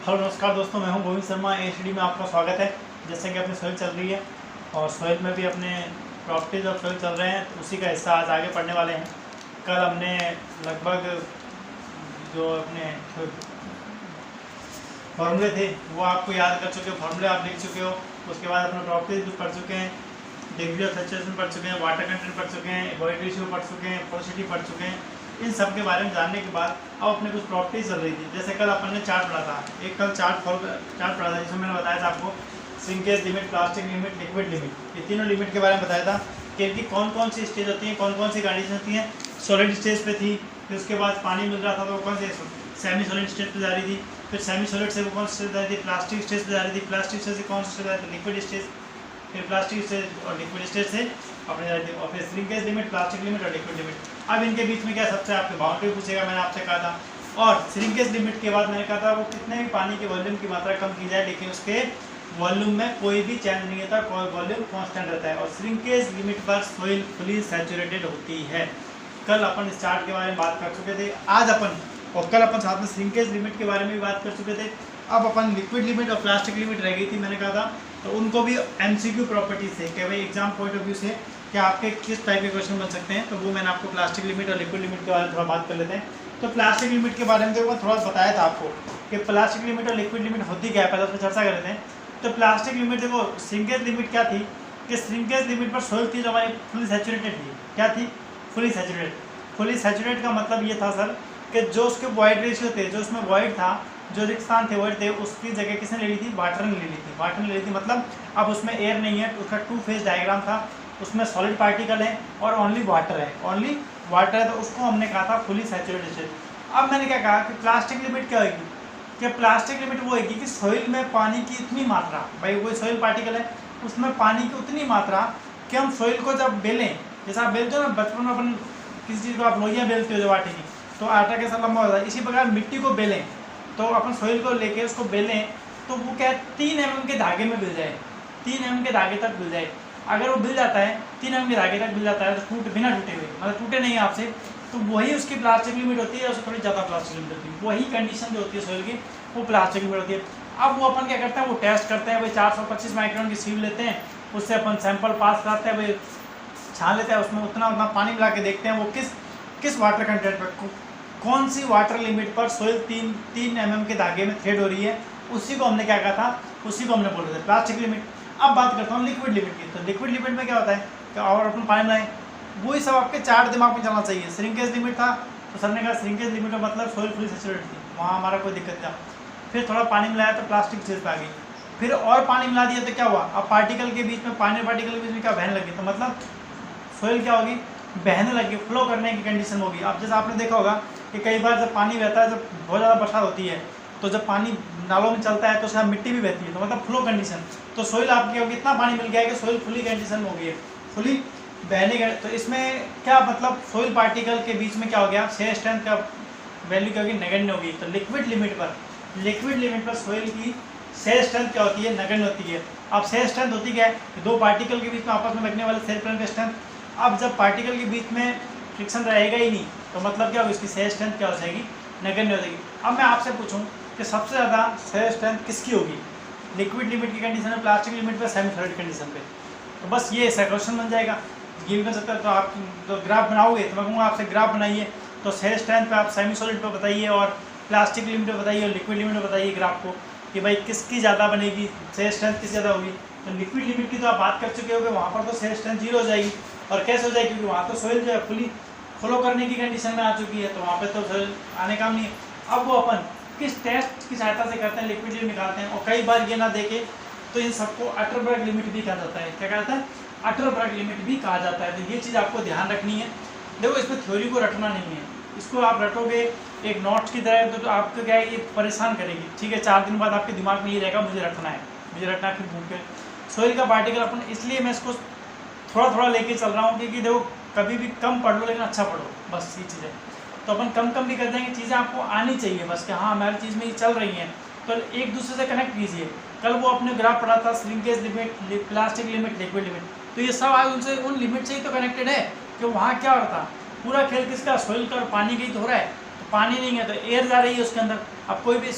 Hello नमस्कार दोस्तों, मैं हूं गोविंद शर्मा। एचडी में आपका स्वागत है। जैसे कि अपनी सोइल चल रही है और सोइल में भी अपने प्रॉपर्टीज और सोइल चल रहे हैं, तो उसी का हिस्सा आज आगे पढ़ने वाले हैं। कल हमने लगभग जो अपने फॉर्मूले थे वो आपको याद कर चुके हो, फॉर्मूले आप लिख चुके हो। उसके बाद अपने प्रॉपर्टीज भी पढ़ चुके हैं, डिग्री ऑफ सैचुरेशन पढ़ चुके हैं, वाटर कंटेंट पढ़ चुके हैं, वॉइड रेशियो पढ़ चुके हैं, पोरोसिटी पढ़ चुके हैं। इन सब के बारे में जानने के बाद अब अपने कुछ प्रॉपर्टीज चल रही थी। जैसे कल अपन ने चार्ट पढ़ा था, एक कल चार्ट पढ़ा था जिसमें मैंने बताया था आपको shrinkage limit, plastic limit, liquid limit, ये तीनों लिमिट के बारे में बताया था कि इनकी कौन कौन सी स्टेज होती है, कौन कौन सी कंडीशन होती हैं। सॉलिड स्टेज पे थी, फिर उसके बाद पानी मिल रहा था तो वो कौन से सेमी सॉलिड स्टेज पे जा रही थी, फिर सेमी सॉलिड से वो कौन सी स्टेज जा रही थी, प्लास्टिक स्टेज पे जा रही थी, प्लास्टिक स्टेज से कौन सी स्टेज जा रही थी, लिक्विड स्टेज, फिर प्लास्टिक स्टेज और लिक्विड स्टेज से अपने जा रही थी, और फिर श्रिंकेज लिमिट, प्लास्टिक लिमिट और लिक्विड लिमिट। अब इनके बीच में क्या सबसे आपके बाउंड्री पूछेगा, मैंने आपसे कहा था। और श्रिंकेज लिमिट के बाद मैंने कहा था वो कितने भी पानी के वॉल्यूम की मात्रा कम की जाए लेकिन उसके वॉल्यूम में कोई भी चेंज नहीं होता, वॉल्यूम कांस्टेंट रहता है। और श्रिंकेज लिमिट पर सोइल फुली सैचुरेटेड होती है। कल अपन इस चार्ट के बारे में बात कर चुके थे। आज अपन और कल अपन साथ में श्रिंकेज लिमिट के बारे में भी बात कर चुके थे। अब अपन लिक्विड लिमिट और प्लास्टिक लिमिट रह गई थी, मैंने कहा था। तो उनको भी एमसीक्यू प्रॉपर्टी से कि भाई एग्जाम पॉइंट ऑफ व्यू से कि आपके किस टाइप के क्वेश्चन बन सकते हैं, तो वो मैंने आपको प्लास्टिक लिमिट और लिक्विड लिमिट के बारे में थोड़ा बात कर लेते हैं। तो प्लास्टिक लिमिट के बारे में तो मैं थोड़ा बताया था आपको कि प्लास्टिक लिमिट और लिक्विड लिमिट होती क्या है, पहले उस पर चर्चा कर लेते हैं। तो प्लास्टिक लिमिट देखो, श्रिंकेज लिमिट क्या थी कि श्रिंकेज लिमिट पर सोइल थी जो हमारी फुली सैचुरेटेड थी। क्या थी? Fully saturated. फुली सैचुरेटेड का मतलब ये था सर कि जो उसके वॉइड रेशियो थे, जो उसमें वॉइड था, जो रिक्त स्थान थे वॉइड थे, उसकी जगह किसने ले ली थी? वाटर ने ले ली थी। वाटर ने ले ली थी मतलब अब उसमें एयर नहीं है, उसका टू फेज डायग्राम था, उसमें सॉलिड पार्टिकल है और ओनली वाटर है, ओनली वाटर है। तो उसको हमने कहा था फुली सैचुरेटेड स्टेट। अब मैंने क्या कहा कि प्लास्टिक लिमिट क्या होगी कि प्लास्टिक लिमिट वो होगी कि सॉइल में पानी की इतनी मात्रा, भाई कोई सॉइल पार्टिकल है उसमें पानी की उतनी मात्रा कि हम सॉइल को जब बेलें, जैसे आप बेलते हो ना बचपन में, अपन किसी चीज़ को आप लोइयाँ बेलते हो जब आटे की, तो आटा कैसा लंबा होता है, इसी प्रकार मिट्टी को बेलें तो अपन सॉइल को लेके उसको बेलें तो वो क्या है 3 mm के धागे में बिल जाए, 3 mm के धागे तक बिल जाए। अगर वो बिल जाता है 3 mm के धागे तक बिल जाता है तो बिना टूटे हुए, मतलब टूटे नहीं आपसे, तो वही उसकी प्लास्टिक लिमिट होती है। उससे थोड़ी ज़्यादा प्लास्टिक लिमिट होती है, वही कंडीशन जो होती है सॉइल की वो प्लास्टिक लिमिट होती है। अब वो अपन क्या करते हैं, वो टेस्ट करते हैं, भाई 425 माइक्रोन की सीव लेते हैं, उससे अपन सैंपल पास कराते हैं, भाई छान लेते हैं, उसमें उतना पानी मिला के देखते हैं वो किस वाटर कंटेंट पर, कौन सी वाटर लिमिट पर सोइल 3 mm के धागे में थ्रेड हो रही है, उसी को हमने क्या कहा था, उसी को हमने बोला था प्लास्टिक लिमिट। अब बात करता हूँ लिक्विड लिमिट की। तो लिक्विड लिमिट में क्या होता है कि और अपन पानी मिलाएं, वही सब आपके चार्ट दिमाग में चलना चाहिए। श्रिंकेज लिमिट था तो सर ने कहा श्रिंकेज लिमिट का मतलब सोइल फुली सैचुरेटेड थी, वहाँ हमारा कोई दिक्कत था। फिर थोड़ा पानी मिलाया तो प्लास्टिक स्टेज पर आ गई, फिर और पानी मिला दिया तो क्या हुआ, अब पार्टिकल के बीच में, पानी पार्टिकल के बीच में क्या बहने लगी, तो मतलब सोइल क्या होगी, बहने लगी, फ्लो करने की कंडीशन होगी। अब जैसे आपने देखा होगा कि कई बार जब पानी बहता है, जब बहुत ज़्यादा बरसात होती है तो जब पानी नालों में चलता है तो उसमें मिट्टी भी बहती है, तो मतलब फ्लो कंडीशन। तो सोइल आपकी होगी, इतना पानी मिल गया है कि सोइल फुली कंडीशन में हो गई है, फुली बहने का। तो इसमें क्या मतलब सोइल पार्टिकल के बीच में क्या हो गया, शेयर स्ट्रेंथ का वैल्यू क्या होगी, नगण्य होगी। तो लिक्विड लिमिट पर सोइल की शेयर स्ट्रेंथ क्या होती है, नगण्य होती है। अब शेयर स्ट्रेंथ होती क्या है, दो पार्टिकल के बीच में आपस में लगने वाले शेयर प्लेन की स्ट्रेंथ। अब जब पार्टिकल के बीच में फ्रिक्शन रहेगा ही नहीं तो मतलब क्या होगी, इसकी शेयर स्ट्रेंथ क्या हो जाएगी, नगण्य हो जाएगी। अब मैं आपसे पूछूं कि सबसे ज़्यादा शेयर स्ट्रेंथ किसकी होगी, लिक्विड लिमिट की कंडीशन में, प्लास्टिक लिमिट पे, सेमी सॉलिड कंडीशन पे। तो बस ये ऐसा क्वेश्चन बन जाएगा, ये भी बन सकता है। तो आप तो ग्राफ बनाओगे तो मैं कहूँगा आपसे ग्राफ बनाइए, तो शेयर स्ट्रेंथ पे आप सेमी सॉलिड पे बताइए और प्लास्टिक लिमिट पे बताइए और लिक्विड लिमिट पे बताइए ग्राफ को कि भाई किसकी ज़्यादा बनेगी, शेयर स्ट्रेंथ किस ज़्यादा होगी। तो लिक्विड लिमिट की तो आप बात कर चुके होगे, वहाँ पर तो शेयर स्ट्रेंथ 0 हो जाएगी। और कैसे हो जाएगी, क्योंकि वहाँ तो सोइल जो है फुली फ्लो करने की कंडीशन में आ चुकी है, तो वहाँ पे तो सोइल आने का नहीं है। अब वो अपन किस टेस्ट की सहायता से करते हैं, लिक्विड लिमिट निकालते हैं। और कई बार ये ना देखे तो इन सबको अटरबर्ग लिमिट भी कहा जाता है। क्या कहता है, अटरबर्ग लिमिट भी कहा जाता है। तो ये चीज़ आपको ध्यान रखनी है। देखो इसमें थ्योरी को रटना नहीं है, इसको आप रटोगे एक नोट्स की तरह तो आपको क्या है, ये परेशान करेगी। ठीक है, 4 दिन बाद आपके दिमाग में ये रहेगा मुझे रटना है, फिर भूल के सोइल का पार्टिकल अपन, इसलिए मैं इसको थोड़ा थोड़ा लेके चल रहा हूँ क्योंकि देखो कभी भी कम पढ़ लो लेकिन अच्छा पढ़ो, बस ये चीज़ है। तो अपन कम भी कर देंगे, चीज़ें आपको आनी चाहिए बस कि हाँ हमारी चीज़ में ये चल रही हैं, तो एक दूसरे से कनेक्ट कीजिए। कल वो अपने ग्राफ पढ़ा था shrinkage limit, plastic limit, liquid limit, तो ये सब आज उनसे उन लिमिट से ही तो कनेक्टेड है कि वहाँ क्या हो रहा था, पूरा खेल किसका, सोइल का, पानी का ही तो हो रहा है। तो पानी नहीं है तो एयर जा रही है उसके अंदर। अब कोई भी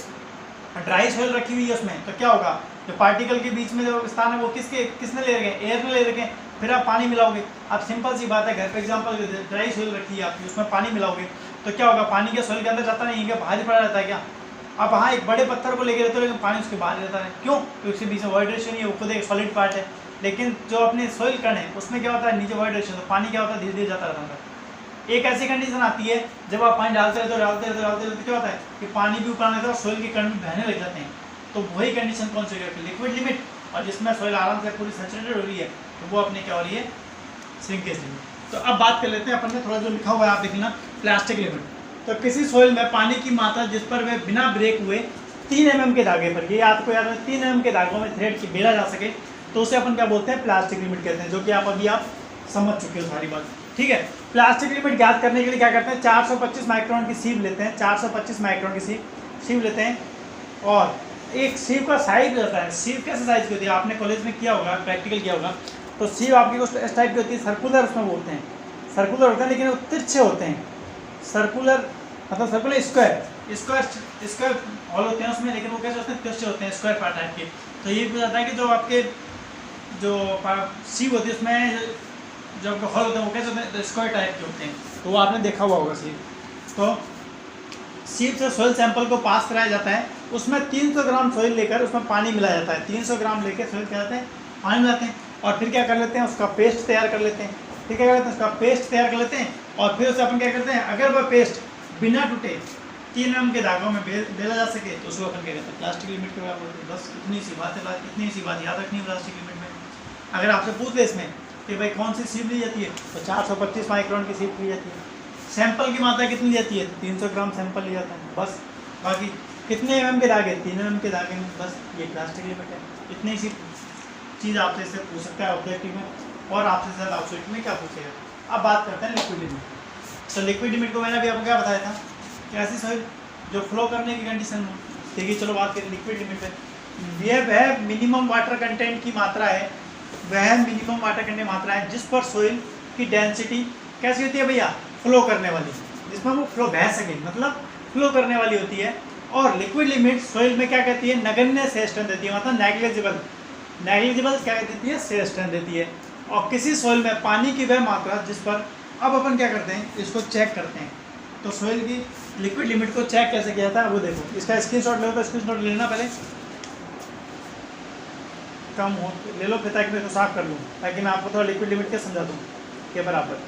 ड्राई सॉइल रखी हुई है उसमें, तो क्या होगा, जो पार्टिकल के बीच में जो स्थान है वो किसने ले रखे हैं, एयर ने ले रखे हैं। फिर आप पानी मिलाओगे, आप सिंपल सी बात है, घर पे एग्जांपल ड्राई सॉइल रखी है आपकी, उसमें पानी मिलाओगे तो क्या होगा, पानी क्या सॉइल के अंदर जाता नहीं है क्या, बाहर ही पड़ा रहता है क्या। आप हाँ एक बड़े पत्थर को लेके रहते हो लेकिन पानी उसके बाहर रहता है, क्यों, क्योंकि उसके बीच में वाइब्रेशन ही है, वो खुद एक सॉलिड पार्ट है। लेकिन जो अपने सॉइल कण है उसमें क्या होता है, नीचे वाइब्रेशन, तो पानी क्या होता है, धीरे धीरे जाता रहता है। एक ऐसी कंडीशन आती है जब आप पानी डालते रहते हो क्या होता है कि पानी भी ऊपर आने लगता है और सॉइल के कण भी बहने लग जाते हैं। तो वही कंडीशन कौन सी है, लिक्विड लिमिट, और जिसमें सॉइल आराम से पूरी सैचुरेटेड हो रही है, तो वो अपने क्या हो रही है, श्रिंकेज लिमिट। तो अब बात कर लेते हैं अपन ने, थोड़ा जो लिखा हुआ है आप देखना, प्लास्टिक लिमिट। तो किसी सॉइल में पानी की मात्रा जिस पर वह बिना ब्रेक हुए 3 mm के धागे पर, ये आपको याद है 3 mm के धागों में थ्रेड की बेला जा सके, तो उसे अपन क्या बोलते हैं, प्लास्टिक लिमिट कहते हैं, जो कि आप समझ चुके हो सारी बात, ठीक है। प्लास्टिक लिमिट ज्ञात करने के लिए क्या करते हैं, 425 माइक्रोन की सीव लेते हैं, 425 माइक्रोन की सीव लेते हैं, और एक सीव का साइज रहता है। सीव कैसे साइज की होती है, आपने कॉलेज में किया होगा, प्रैक्टिकल किया होगा, तो सीव आपकी कुछ इस टाइप की होती है, सर्कुलर उसमें बोलते हैं, सर्कुलर होते हैं लेकिन वो तिरछे होते हैं, सर्कुलर मतलब सर्कुलर स्क्वायर हॉल होते हैं उसमें, लेकिन वो कैसे होते हैं, तिरछे होते हैं, स्क्वायर पार्ट टाइप के। तो ये भी जाता है कि जो आपके जो सीव होती है उसमें जो आपके हॉल होते हैं वो कैसे होते हैं, स्क्वायर टाइप के होते हैं, तो वो आपने देखा हुआ होगा सीव। तो सीव से सॉइल सैंपल को पास कराया जाता है, उसमें 300 ग्राम सॉइल लेकर उसमें पानी मिलाया जाता है, 300 ग्राम लेकर सॉइल क्या जाते हैं, पानी मिलाते हैं, और फिर क्या कर लेते हैं, उसका पेस्ट तैयार कर लेते हैं। फिर क्या करते हैं, उसका पेस्ट तैयार कर लेते हैं, और फिर उसे अपन क्या करते हैं, अगर वह पेस्ट बिना टूटे 3 mm के धागों में बेला जा सके तो उसको अपन क्या कहते हैं, प्लास्टिक लिमिट के बराबर बोलते हैं। बस इतनी सी बात है, इतनी सी बात याद रखनी है प्लास्टिक लिमिट में। अगर आपसे पूछ ले इसमें कि भाई कौन सी सीव ली जाती है, तो 425 माइक्रोन की सीव ली जाती है। सैंपल की मात्रा कितनी जाती है, 300 ग्राम सैंपल लिया जाता है, बस। बाकी कितने mm के धागे, 3 mm के धागे में, बस ये प्लास्टिक लिमिट है। इतनी सी चीज़ आपसे इससे पूछ सकता है ऑब्जेक्टिव में, और आपसे ज़्यादा आउटसाइड में क्या पूछेगा। अब बात करते हैं लिक्विड लिमिट। तो लिक्विड लिमिट को मैंने अभी आपको क्या बताया था कि ऐसी सॉइल जो फ्लो करने की कंडीशन में, देखिए चलो बात करें लिक्विड लिमिट पे। यह वह मिनिमम वाटर कंटेंट की मात्रा है, वह मिनिमम वाटर कंटेंट मात्रा है जिस पर सॉइल की डेंसिटी कैसी होती है भैया, फ्लो करने वाली, जिसमें वो फ्लो बह सके, मतलब फ्लो करने वाली होती है। और लिक्विड लिमिट सॉइल में क्या कहती है, नगण्य से स्ट्रेंथ देती है, मतलब नेग्लिजिबल क्या देती है, से स्ट्रेंथ देती है। और किसी सॉइल में पानी की वह मात्रा जिस पर, अब अपन क्या करते हैं, इसको चेक करते हैं। तो सॉइल की लिक्विड लिमिट को चेक कैसे किया जाता है वो देखो, इसका स्क्रीनशॉट लो, तो स्क्रीनशॉट लेना पहले, कम हो ले लो फिर, ताकि मैं इसको साफ कर लूँ, ताकि मैं आपको थोड़ा लिक्विड लिमिट क्या समझा दूँ के बराबर,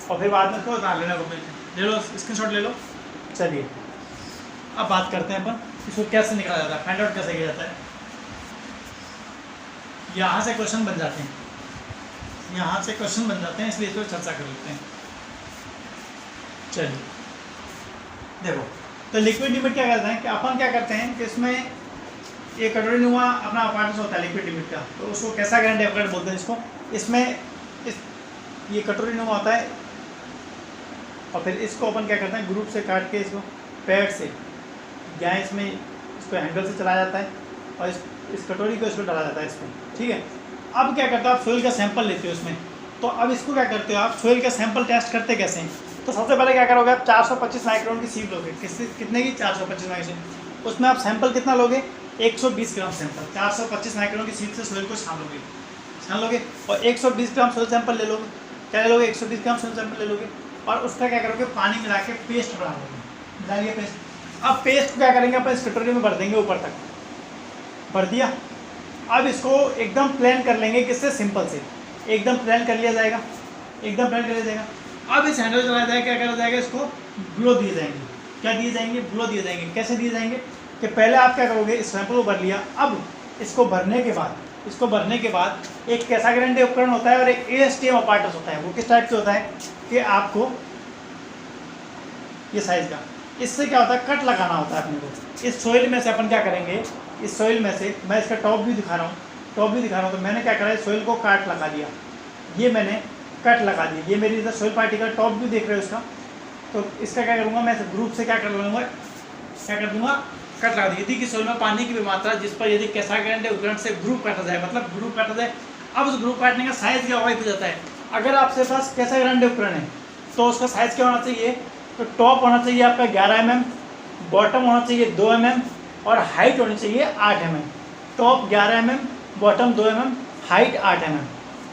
और फिर बाद में इसको उतार लेना को, ले लो स्क्रीनशॉट ले लो। चलिए अब बात करते हैं अपन इसको कैसे निकाला जाता है, फाइंड आउट कैसे किया जाता है। यहाँ से क्वेश्चन बन जाते हैं, यहाँ से क्वेश्चन बन जाते हैं, इसलिए इसको चर्चा कर लेते हैं। चलिए देखो, तो लिक्विड लिमिट क्या कहते हैं कि अपन क्या करते हैं कि इसमें एक कटोरीनुमा अपना अपार्टमेंट होता है लिक्विड लिमिट का, तो उसको कैसा ग्राइंड एवरेट बोलते हैं इसको। इसमें ये कटोरीनुमा होता है, और फिर इसको अपन क्या करते हैं, ग्रुप से काट के इसको पैड से या इसमें इसको हैंडल से चलाया जाता है, और इस कटोरी को इसको डाला जाता है इसमें, ठीक है। अब क्या करते हो आप, सॉइल का सैंपल लेते हो इसमें, तो अब इसको क्या करते हो आप, सॉइल का सैंपल टेस्ट करते कैसे हैं। तो सबसे पहले क्या करोगे आप, 425 माइक्रोन की सीव लोगे, कितने की, 425 माइक्रोन। उसमें आप सैंपल कितना लोगे, 120 ग्राम सैंपल, 425 माइक्रोन की सीव से सॉइल को छान लोगे, और 120 ग्राम सॉइल सैंपल ले लोगे, क्या ले लोगे, 120 ग्राम सॉइल सैंपल ले लोगे, और उसका क्या करोगे, पानी मिला के पेस्ट बना लोगे, मिलाइए पेस्ट। अब पेस्ट को क्या करेंगे अपन, इस कटोरी में भर देंगे, ऊपर तक भर दिया। अब इसको एकदम प्लेन कर लेंगे, किससे, सिंपल से, एकदम प्लेन कर लिया जाएगा, एकदम प्लेन कर लिया जाएगा। अब इस हैंडल चलाया जाएगा, क्या करा जाएगा, इसको ग्लो दिए जाएंगे, क्या दिए जाएंगे, ग्लो दिए जाएंगे। कैसे दिए जाएंगे कि पहले आप क्या करोगे, इस सैंपल को भर लिया, अब इसको भरने के बाद एक कैसा ग्राइंड उपकरण होता है और एक ASTM अपैरेटस होता है। वो किस टाइप से होता है कि आपको ये साइज का, इससे क्या होता है, कट लगाना होता है अपने को। इस सॉइल में से अपन क्या करेंगे, इस सॉइल में से, मैं इसका टॉप भी दिखा रहा हूँ, तो मैंने क्या करा है, सॉइल को काट लगा दिया, ये मैंने कट लगा दिया, ये मेरी इधर सॉइल पार्टिकल टॉप भी देख रहे हो इसका। तो इसका क्या करूँगा, मैं ग्रुप से क्या कर लूँगा, क्या कर दूँगा, कट लगा दी। यदि कि सॉइल में पानी की मात्रा जिस पर यदि कैसा ग्राइंड उपकरण से ग्रुप काटा जाए, मतलब ग्रुप काटा जाए। अब उस ग्रुप काटने का साइज़ क्या होगा, हो जाता है। अगर आपके पास कैसा ग्राइंड उपकरण है तो उसका साइज़ क्या होना चाहिए, तो टॉप होना चाहिए आपका 11 mm, बॉटम होना चाहिए 2 mm और हाइट होनी चाहिए 8 mm। Top 11 mm, bottom 2 mm, height 8 mm।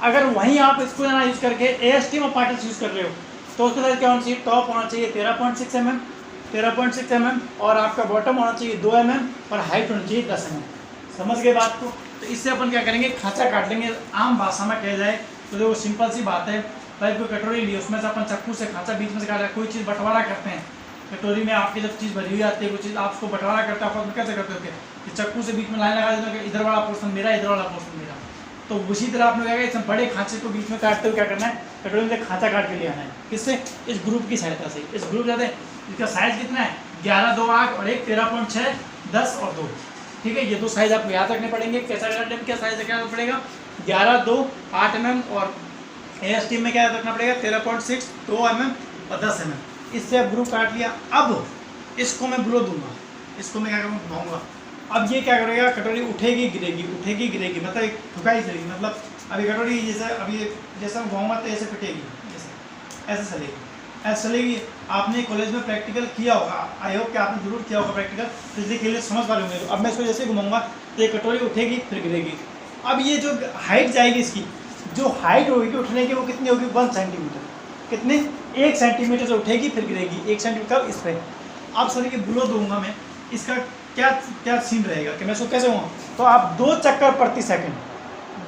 अगर वहीं आप इसको ना यूज़ करके ASTM अपार्टस यूज़ कर रहे हो तो उसके साथ क्या होना चाहिए, टॉप होना चाहिए 13.6 mm, 13.6 mm और आपका बॉटम होना चाहिए 2 mm और हाइट होनी चाहिए 10 mm। समझ गए बात को? तो इससे अपन क्या करेंगे, खांचा काट लेंगे। आम भाषा में कह जाए तो देखो सिंपल सी बात है, भाई कोई कटोरी ली, उसमें से अपन चक्कू से खांचा बीच में से काट रहा है, कोई चीज़ बंटवारा करते हैं कटोरी में, आपकी जब चीज़ भरी हुई आती है कोई चीज़, आप उसको बंटवारा करते हो, आप कैसे करते हो कि चक्कू से बीच में लाइन लगा देते हो कि इधर वाला पोर्शन मेरा, इधर वाला पोर्शन मेरा। तो उसी तरह आपने क्या इसमें बड़े खांचे को बीच में काटते हुए क्या करना है, कटोरी में खांचा काट के ले आना है। किससे? इस ग्रुप की सहायता से। इस ग्रुप जाते हैं, इसका साइज कितना है 11, 2, 8 और एक 13.6, 10 और 2। ठीक है, ये दो साइज आपको याद रखने पड़ेंगे। कैसा क्या साइज है, क्या पड़ेगा 11, 2, 8 mm और ASTM में क्या याद रखना पड़ेगा 13.6, 2 mm और 10 mm। इससे अब ग्रुप काट लिया। अब इसको मैं ब्लो दूंगा, इसको मैं क्या करूँगा, घुमाऊंगा। अब ये क्या करेगा, कटोरी उठेगी गिरेगी, उठेगी गिरेगी, मतलब एक ठुकाई चलेगी। मतलब अभी कटोरी जैसे अभी जैसा मैं घुमाऊंगा तो ऐसे पिटेगी, ऐसे चलेगी, ऐसे चलेगी। आपने कॉलेज में प्रैक्टिकल किया होगा, आई होप कि आपने जरूर किया होगा प्रैक्टिकल, तो इसलिए के लिए समझ पा होंगे। अब मैं इसको जैसे घुमाऊंगा तो ये कटोरी उठेगी फिर गिरेगी। अब ये जो हाइट जाएगी, इसकी जो हाइट होगी उठने की वो कितनी होगी 1 सेंटीमीटर। कितने? 1 सेंटीमीटर से उठेगी फिर गिरेगी 1 सेंटीमीटर इस पर। अब सर ये ब्लो दूंगा मैं, इसका क्या क्या सीन रहेगा कि मैं इसको कैसे घुमाऊँ, तो आप 2 चक्कर प्रति सेकंड,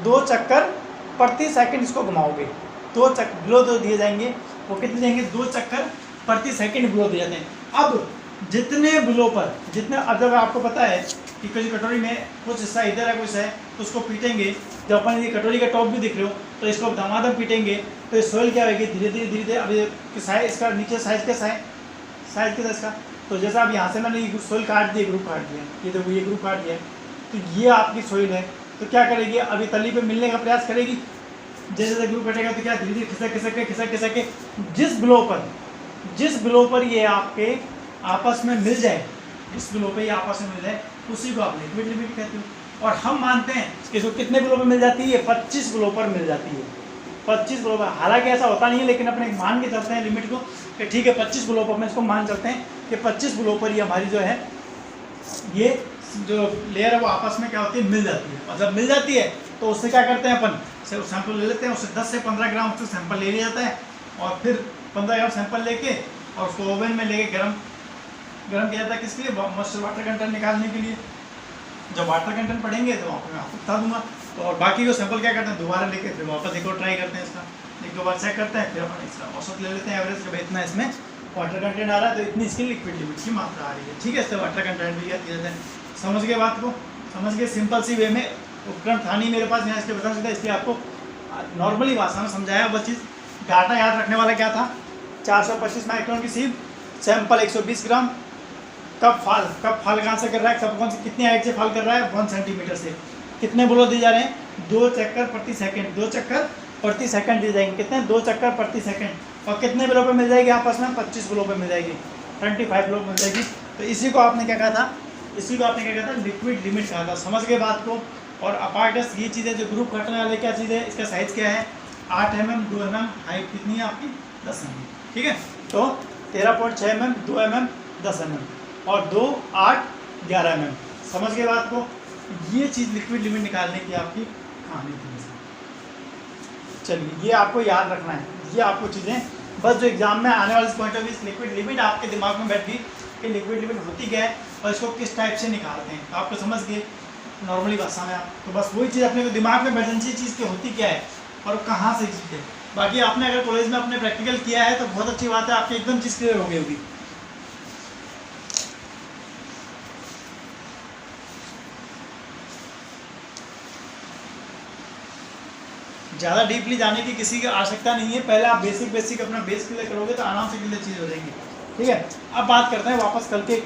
2 चक्कर प्रति सेकंड इसको घुमाओगे। 2 चक्कर ब्लो दो दिए जाएंगे, वो कितने देंगे 2 चक्कर प्रति सेकंड ब्लो दिए जाते हैं। अब जितने ब्लो पर जितने, अगर आपको पता है कि कोई कटोरी में कुछ हिस्सा इधर है कुछ है तो उसको पीटेंगे। जब अपन ये कटोरी का टॉप भी दिख रहे हो तो इसको धमाधम पीटेंगे तो ये सोइल क्या होगी धीरे धीरे। अब ये साइज, इसका नीचे साइज कैसा है, साइज कैसा इसका, तो जैसा अब यहाँ से मैंने ये सोइल काट दिया, ग्रुप काट दिया, ये देखो ये ग्रुप काट दिया, तो ये आपकी सोइल है। तो क्या करेगी, अभी तली पे मिलने का प्रयास करेगी। जैसे जैसे ग्रुप कटेगा तो क्या धीरे धीरे खिसक के जिस ब्लो पर ये आपके आपस में मिल जाए, जिस ब्लो पे ये आपस में मिल जाए उसी को आप लिक्विड लिमिट कहते हो। और हम मानते हैं कि इसको कितने ब्लो पर मिल जाती है, 25 ब्लो पर मिल जाती है, 25 ब्लो पर। हालांकि ऐसा होता नहीं है, लेकिन अपने मान के चलते हैं लिमिट को कि ठीक है 25 ब्लो पर, मैं इसको मान चलते हैं कि 25 ब्लो पर ये हमारी जो है ये जो लेयर है वो आपस में क्या होती है, मिल जाती है। और जब मिल जाती है तो उससे क्या करते हैं अपन, सैंपल ले लेते हैं, उससे 10 से 15 ग्राम उससे सैंपल ले लिया जाता है और फिर 15 ग्राम सैंपल लेके और उसको ओवन में लेके गरम किया जाता है। किसके लिए, मॉइस्चर वाटर कंटेंट निकालने के लिए। जब वाटर कंटेंट पढ़ेंगे तो मैं आपको बता दूंगा। तो और बाकी को सैंपल क्या करते हैं, दोबारा लेके फिर वापस एक और ट्राई करते हैं, इसका 1-2 बार चेक करते हैं, फिर अपन इसका औसत ले लेते हैं एवरेज का, इतना इसमें वाटर कंटेंट आ रहा है तो इतनी इसकी लिक्विड लिमिट की मात्रा आ रही है। ठीक है, इससे वाटर कंटेंट भी दिया जाता है। समझ गए बात को, समझ गए। सिंपल सी वे में उपकरण था नहीं मेरे पास यहाँ इसके बता सकता, इसलिए आपको नॉर्मली भाषा में समझाया। वो चीज़ डाटा याद रखने वाला क्या था, 425 माइक्रोन की सीब, सैंपल 120 ग्राम। कब फाल कहाँ से कर रहा है, कब कौन से कितनी हाइट से फाल कर रहा है, 1 सेंटीमीटर से। कितने ब्लो दिए जा रहे हैं, 2 चक्कर प्रति सेकंड, 2 चक्कर प्रति सेकंड दिए जाएंगे। कितने, 2 चक्कर प्रति सेकंड। और कितने ब्लो पे मिल जाएगी आपस में, 25 ब्लो पे मिल जाएगी, 25 ब्लो मिल जाएगी। तो इसी को आपने क्या कहा था, इसी को आपने क्या कहा था, लिक्विड लिमिट कहा था। समझ गए बात को। और अपार्टस ये चीज़ें जो ग्रुप काटने वाले क्या चीज़ है, इसका साइज़ क्या है 8 mm, 2 mm, हाइट कितनी है आपकी 10 mm। ठीक है, तो 13.6 mm, 2 mm, 10 mm और 2, 8, 11 mm। समझ गए बात को। ये चीज़ लिक्विड लिमिट निकालने की आपकी कहानी थी। चलिए, ये आपको याद रखना है, ये आपको चीज़ें बस जो एग्जाम में आने वाले point of view liquid limit आपके दिमाग में बैठ गई कि लिक्विड लिमिट होती क्या है और इसको किस टाइप से निकालते हैं। तो आपको समझ गए नॉर्मली भाषा में आप, तो बस वही चीज़ अपने को दिमाग में बैठनी चाहिए चीज़ की होती क्या है और कहाँ से चीज़ है। बाकी आपने अगर कॉलेज में अपने प्रैक्टिकल किया है तो बहुत अच्छी बात है, आपकी एकदम चीज़ क्लियर हो गई होगी। ज़्यादा डीपली जाने की किसी की आवश्यकता नहीं है, पहले आप बेसिक अपना बेस क्लियर करोगे तो आराम से क्लियर चीज़ हो जाएंगी। ठीक है, अब बात करते हैं वापस कल के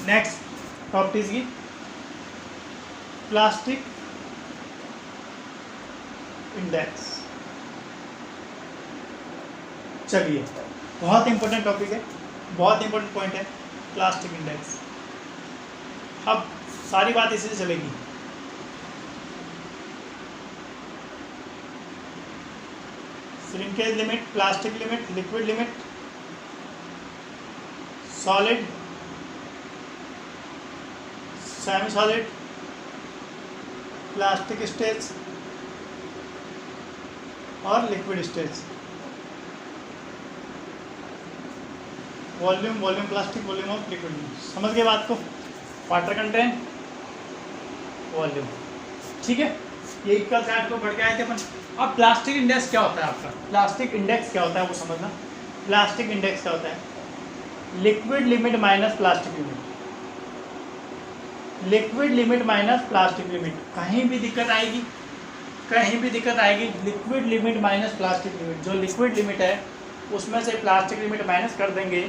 नेक्स्ट प्रॉपर्टीज की। प्लास्टिक इंडेक्स, चलिए बहुत इंपॉर्टेंट टॉपिक है, बहुत इंपॉर्टेंट पॉइंट है प्लास्टिक इंडेक्स। अब सारी बात इसी से चलेगी। Shrinkage limit, plastic limit, liquid limit, solid semi solid, plastic stage और liquid stage. Volume, volume plastic, volume of liquid. समझ गए बात को? वाटर कंटेंट, वॉल्यूम, ठीक है। ये इक्वल साइड को बढ़ के आए थे अपन। अब प्लास्टिक इंडेक्स क्या होता है आपका? प्लास्टिक इंडेक्स क्या होता है वो समझना। प्लास्टिक इंडेक्स क्या होता है? Liquid limit minus plastic limit, liquid limit minus plastic limit. कहीं भी दिक्कत आएगी, कहीं भी दिक्कत आएगी, liquid limit minus plastic limit. जो लिक्विड लिमिट है उसमें से प्लास्टिक लिमिट माइनस कर देंगे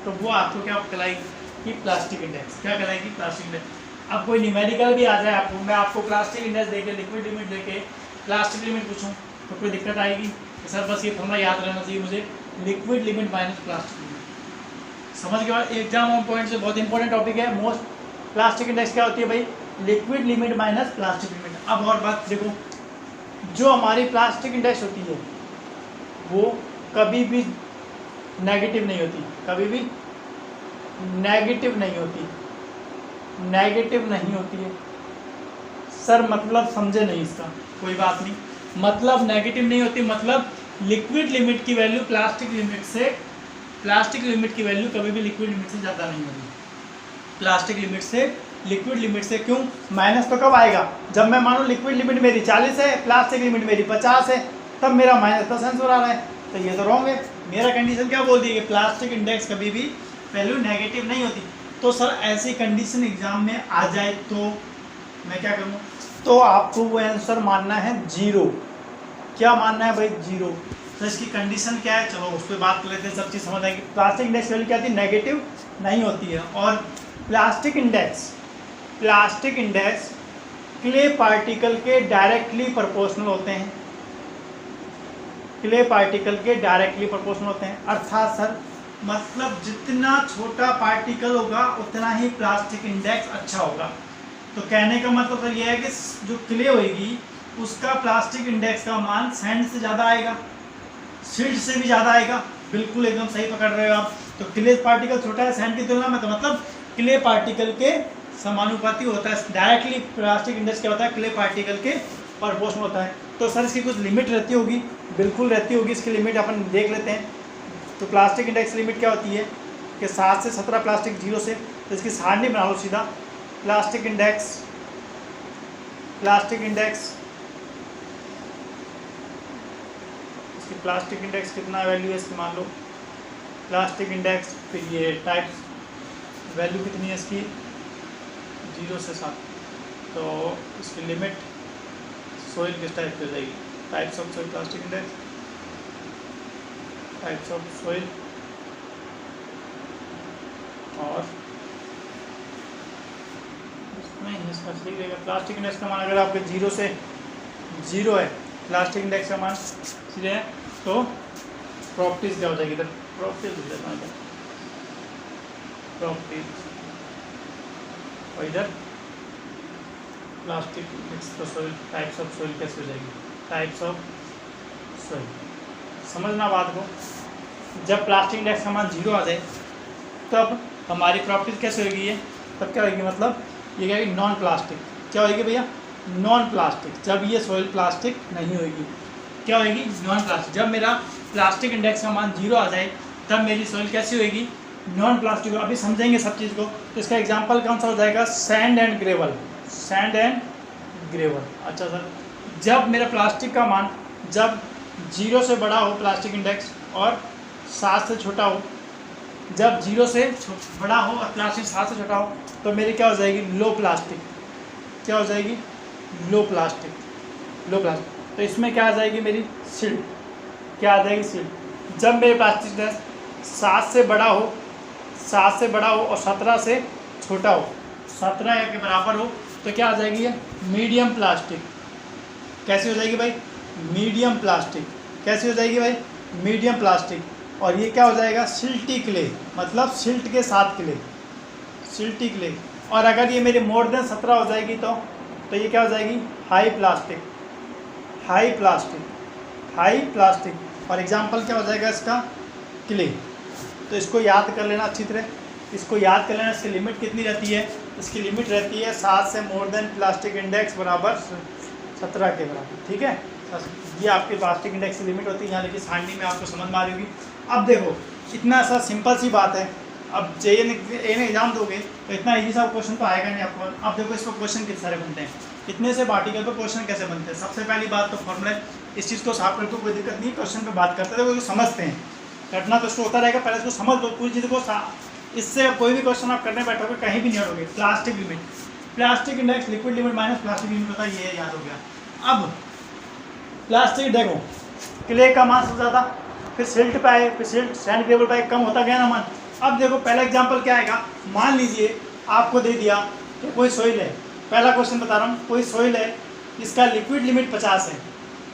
तो वो आपको क्या कहलाएगी? कि प्लास्टिक इंडेक्स। क्या कहलाएगी? Plastic index. अब कोई न्यूमेरिकल भी आ जाए आपको, मैं आपको प्लास्टिक इंडेक्स देके, लिक्विड लिमिट देके प्लास्टिक लिमिट पूछूं तो कोई दिक्कत आएगी? तो सर बस ये फॉर्मूला याद रहना चाहिए मुझे, liquid limit minus plastic limit. समझ गए? एग्जाम पॉइंट से बहुत इंपॉर्टेंट टॉपिक है मोस्ट। प्लास्टिक इंडेक्स क्या होती है भाई? Liquid limit minus plastic limit. अब और बात देखो, जो हमारी प्लास्टिक इंडेक्स होती है वो कभी भी नेगेटिव नहीं होती, कभी भी नेगेटिव नहीं होती, नेगेटिव नहीं होती है। सर मतलब समझे नहीं इसका? कोई बात नहीं, मतलब नेगेटिव नहीं होती, मतलब लिक्विड लिमिट की वैल्यू प्लास्टिक लिमिट से, प्लास्टिक लिमिट की वैल्यू कभी भी लिक्विड लिमिट से ज़्यादा नहीं होगी। प्लास्टिक लिमिट से, लिक्विड लिमिट से। क्यों? माइनस तो कब आएगा? जब मैं मानो लिक्विड लिमिट मेरी 40 है, प्लास्टिक लिमिट मेरी 50 है, तब मेरा माइनस का सेंस हो रहा है। तो ये तो रॉन्ग है। मेरा कंडीशन क्या बोल दी है कि प्लास्टिक इंडेक्स कभी भी वैल्यू नेगेटिव नहीं होती। तो सर ऐसी कंडीशन एग्जाम में आ जाए तो मैं क्या करूँ? तो आपको वो आंसर मानना है 0। क्या मानना है भाई? 0। तो इसकी कंडीशन क्या है? चलो उस पर बात कर लेते हैं, सब चीज़ समझ आएगी। प्लास्टिक इंडेक्स वैल्यू क्या होती है? नेगेटिव नहीं होती है। और plastic index, plastic index clay particle के डायरेक्टली प्रोपोर्शनल होते हैं, क्ले पार्टिकल के डायरेक्टली प्रोपोर्शनल होते हैं। अर्थात सर मतलब जितना छोटा पार्टिकल होगा उतना ही प्लास्टिक इंडेक्स अच्छा होगा। तो कहने का मतलब सर यह है कि जो क्ले होगी उसका प्लास्टिक इंडेक्स का मान सैंड से ज़्यादा आएगा, सिल्ट से भी ज़्यादा आएगा। बिल्कुल एकदम सही पकड़ रहे हो आप। तो क्ले पार्टिकल छोटा है सैंड की तुलना में, तो मतलब क्ले पार्टिकल के समानुपाती होता है। डायरेक्टली प्लास्टिक इंडेक्स क्या होता है? क्ले पार्टिकल के प्रोपोर्शनल होता है। तो सर इसकी कुछ लिमिट रहती होगी, बिल्कुल रहती होगी। इसकी लिमिट अपन देख लेते हैं। तो प्लास्टिक इंडेक्स लिमिट क्या होती है कि 7 से 17 प्लास्टिक 0 से, तो इसकी सारणी बना लो सीधा। प्लास्टिक इंडेक्स, प्लास्टिक इंडेक्स, इसकी प्लास्टिक इंडेक्स कितना वैल्यू है इसकी मान लो। प्लास्टिक इंडेक्स, फिर ये टाइप्स वैल्यू कितनी है इसकी? 0 से 7। तो इसकी लिमिट सोइल किस टाइप की हो जाएगी? Types of soil plastic index, types of soil, और नहीं इसका ठीक रहेगा। प्लास्टिक इंडेक्स का मान अगर आपके 0 से 0 है, प्लास्टिक इंडेक्स का मान सीधे है, तो प्रॉपर्टीज क्या हो जाएगी? इधर प्रॉपर्टीज हो जाएगा, इधर प्रॉपर्टीज, और इधर प्लास्टिक इंडेक्स तो सोइल, टाइप्स ऑफ सोइल कैसे हो जाएगी? Types of soil. समझना बात को। जब प्लास्टिक इंडेक्स का मान 0 आ जाए तब हमारी प्रॉपर्टीज कैसे होगी? ये तब क्या होगी? मतलब ये क्या होगी? Non plastic. क्या होगी भैया? Non plastic. जब ये सोइल प्लास्टिक नहीं होगी, क्या होगी? Non plastic. जब मेरा प्लास्टिक इंडेक्स का मान 0 आ जाए तब मेरी सोइल कैसी होगी? Non plastic. अभी समझेंगे सब चीज़ को। तो इसका एग्जाम्पल कौन सा हो जाएगा? Sand and gravel, sand and gravel. अच्छा सर, जब मेरा प्लास्टिक का मान जब 0 से बड़ा हो प्लास्टिक इंडेक्स और 7 से छोटा हो, जब 0 से बड़ा हो और प्लास्टिक 7 से छोटा हो, तो मेरी क्या हो जाएगी? Low plastic. क्या हो जाएगी? Low plastic, low plastic. तो इसमें क्या आ जाएगी मेरी? सिल्ट। क्या आ जाएगी? सिल्ट। जब मेरे प्लास्टिक इंडेक्स 7 से बड़ा हो, 7 से बड़ा हो और 17 से छोटा हो, 17 के बराबर हो, तो क्या आ जाएगी? ये मीडियम प्लास्टिक। कैसी हो जाएगी भाई? Medium plastic. कैसी हो जाएगी भाई? Medium plastic. और ये क्या हो जाएगा? सिल्टी क्ले, मतलब सिल्ट के साथ क्ले, सिल्टी क्ले। और अगर ये मेरी मोर देन 17 हो जाएगी तो ये क्या हो जाएगी? High plastic, high plastic, high plastic. और एग्जाम्पल क्या हो जाएगा इसका? क्ले। तो इसको याद कर लेना अच्छी तरह, इसको याद कर लेना। इसकी लिमिट कितनी रहती है? इसकी लिमिट रहती है 7 से मोर देन प्लास्टिक इंडेक्स बराबर 17 के बराबर, ठीक है। ये आपके प्लास्टिक इंडेक्स की लिमिट होती है, यहाँ लेकिन सारणी में आपको समझ में आ रही होगी। अब देखो इतना सा सिंपल सी बात है, अब जे ए ने एग्जाम दोगे तो इतना ईजी सा क्वेश्चन तो आएगा नहीं आपको। अब देखो इसको क्वेश्चन कितने सारे बनते हैं, इतने से पार्टिकल पर क्वेश्चन कैसे बनते हैं। सबसे पहली बात तो फॉर्मूला, इस चीज़ को साफ करके कोई दिक्कत नहीं, क्वेश्चन पे बात करते थे वो समझते हैं, करना तो इसको होता रहेगा, पहले इसको समझ लो पूरी चीज़ को। इससे कोई भी क्वेश्चन आप करने बैठोगे कहीं भी नहीं हटोगे। Plastic limit, plastic index liquid limit minus plastic limit होता है, ये याद हो गया। अब प्लास्टिक देखो क्ले का मान सबसे ज़्यादा, फिर सिल्ट पे आए, फिर सिल्ट सैंड ग्रेवल पे कम होता गया ना मान। अब देखो पहला एग्जांपल क्या आएगा, मान लीजिए आपको दे दिया कि कोई सोइल है, पहला क्वेश्चन बता रहा हूँ, कोई सोइल है जिसका लिक्विड लिमिट 50 है,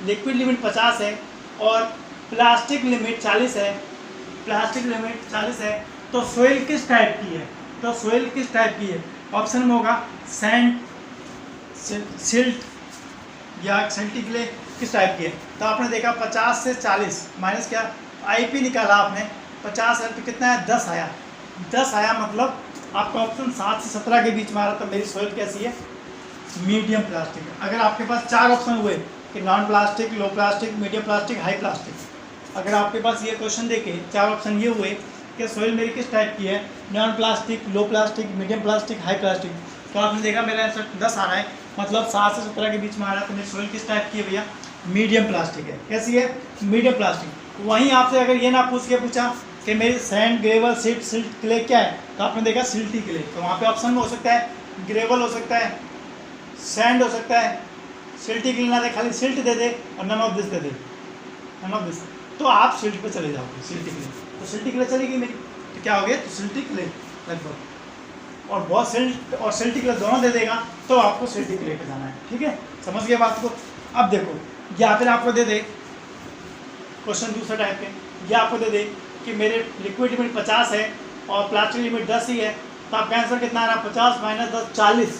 लिक्विड लिमिट 50 है और प्लास्टिक लिमिट 40 है, प्लास्टिक लिमिट 40 है, तो सोइल किस टाइप की है, तो सोइल किस टाइप की है। ऑप्शन में होगा सैंड, सिल्ट या सिल्टी क्ले, किस टाइप की है। तो आपने देखा 50 से 40 माइनस क्या आईपी निकाला आपने, 50 है तो कितना है 10 आया, 10 आया मतलब आपका ऑप्शन 7 से 17 के बीच में आ रहा था। मेरी सोइल कैसी है, मीडियम प्लास्टिक है। अगर आपके पास 4 ऑप्शन हुए कि non plastic, low plastic, medium plastic, high plastic, अगर आपके पास ये क्वेश्चन देखे 4 ऑप्शन ये हुए कि सोइल मेरी किस टाइप की है, non plastic, low plastic, medium plastic, high plastic, तो आपने देखा मेरा आंसर 10 आ रहा है, मतलब 7 से 17 के बीच में आ रहा है। तो मेरी सोइल किस टाइप की है भैया, मीडियम प्लास्टिक है। कैसी है, मीडियम प्लास्टिक। वहीं आपसे अगर ये ना पूछ के पूछा कि मेरी सैंड, ग्रेवल, सिल्ट क्ले क्या है, तो आपने देखा सिल्टी क्ले, तो वहाँ पे ऑप्शन में हो सकता है ग्रेवल हो सकता है, सैंड हो सकता है, सिल्टी क्ले ना दे, खाली सिल्ट दे दे और नन ऑफ दिस दे दे, नन ऑफ दिस, तो आप सिल्ट पे चले जाओगे, सिल्टी क्ले, तो सिल्टी क्ले चलेगी मेरी, तो क्या हो गया, तो सिल्टी क्ले लगभग, और बहुत सिल्ट और सिल्टी क्ले दोनों दे देगा तो आपको सिल्टी क्ले पे जाना है, ठीक है, समझ गए बात को। अब देखो या फिर आपको दे दे क्वेश्चन दूसरा टाइप के, ये आपको दे दे कि मेरे लिक्विड लिमिट 50 है और प्लास्टिक लिमिट 10 ही है, तो आपका आंसर कितना आ रहा है, 50 माइनस 10 40,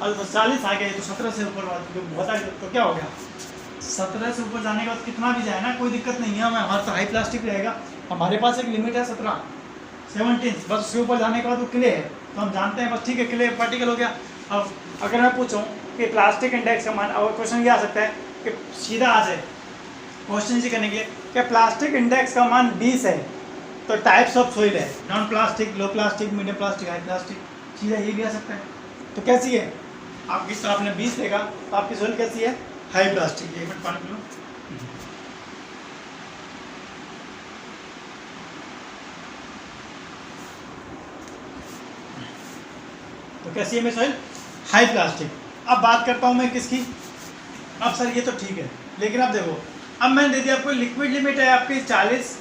और 40 आ गया, तो 17 से ऊपर बहुत आ गया, तो क्या हो गया, 17 से ऊपर जाने के बाद कितना भी जाए ना कोई दिक्कत नहीं है, हमारा तो हाई प्लास्टिक रहेगा, हमारे पास एक लिमिट है 17, 17, बस उससे ऊपर जाने के बाद वो क्ले है, तो हम जानते हैं बस, ठीक है, क्ले पार्टिकल हो गया। अब अगर मैं पूछूँ कि प्लास्टिक इंडेक्स का मान, और क्वेश्चन ये आ सकता है कि सीधा आ जाए क्वेश्चन इसी करने के लिए कि प्लास्टिक इंडेक्स का मान 20 है, तो टाइप्स ऑफ सोइल है, non plastic, low plastic, medium plastic, high plastic, सीधा ये भी आ सकता है। तो कैसी है आपकी, तो आपने 20 देखा, तो आपकी सोइल कैसी है, हाई प्लास्टिक। 1 मिनट पानी लो, तो कैसी है मेरी सोइल, हाई प्लास्टिक। अब बात करता हूँ मैं किसकी, अब सर ये तो ठीक है, लेकिन अब देखो, अब मैंने दे दिया आपको लिक्विड लिमिट है आपकी 40,